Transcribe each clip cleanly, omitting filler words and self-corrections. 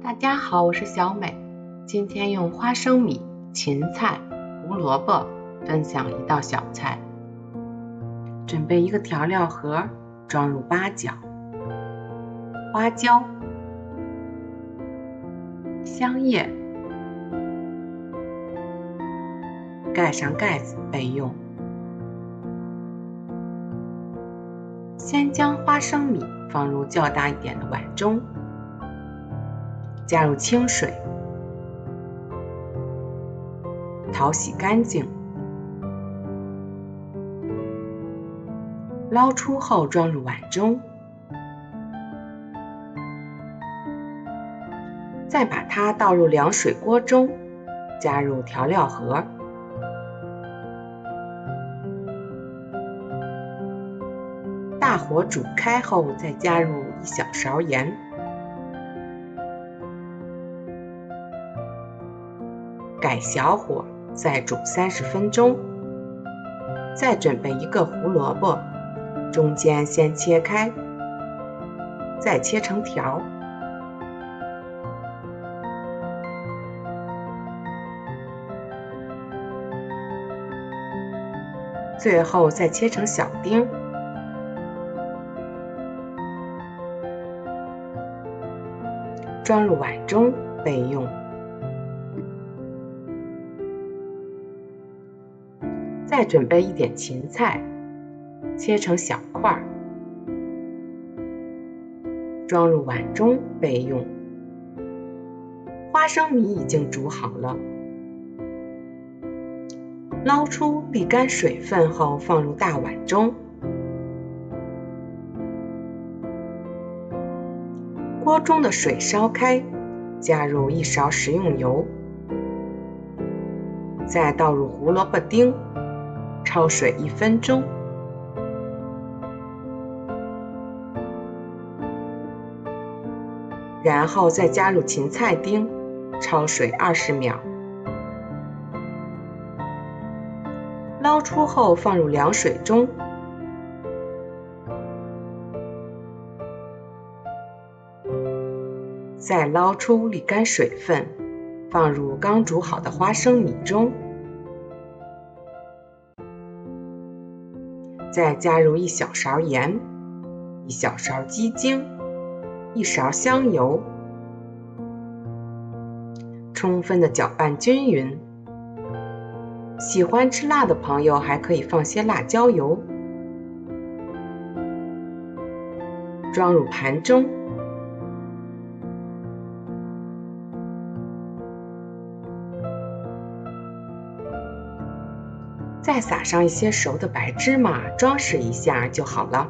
大家好，我是小美。今天用花生米、芹菜、胡萝卜分享一道小菜。准备一个调料盒，装入八角、花椒、香叶，盖上盖子备用。先将花生米放入较大一点的碗中，加入清水，淘洗干净，捞出后装入碗中，再把它倒入凉水锅中，加入调料盒，大火煮开后再加入1小勺盐，改小火再煮30分钟。再准备一个胡萝卜，中间先切开，再切成条，最后再切成小丁，装入碗中备用。再准备一点芹菜，切成小块，装入碗中备用。花生米已经煮好了，捞出沥干水分后放入大碗中。锅中的水烧开，加入1勺食用油，再倒入胡萝卜丁，焯水1分钟，然后再加入芹菜丁，焯水20秒，捞出后放入凉水中，再捞出沥干水分，放入刚煮好的花生米中，再加入1小勺盐、1小勺鸡精、1勺香油，充分的搅拌均匀。喜欢吃辣的朋友还可以放些辣椒油，装入盘中，再撒上一些熟的白芝麻，装饰一下就好了。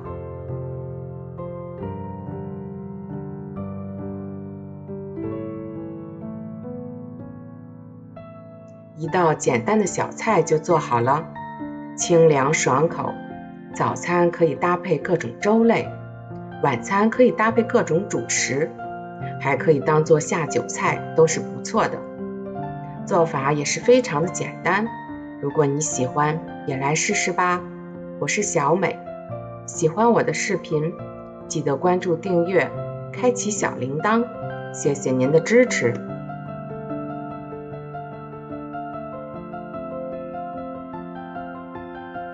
一道简单的小菜就做好了，清凉爽口。早餐可以搭配各种粥类，晚餐可以搭配各种主食，还可以当做下酒菜，都是不错的。做法也是非常的简单，如果你喜欢，也来试试吧。我是小美，喜欢我的视频，记得关注订阅，开启小铃铛，谢谢您的支持。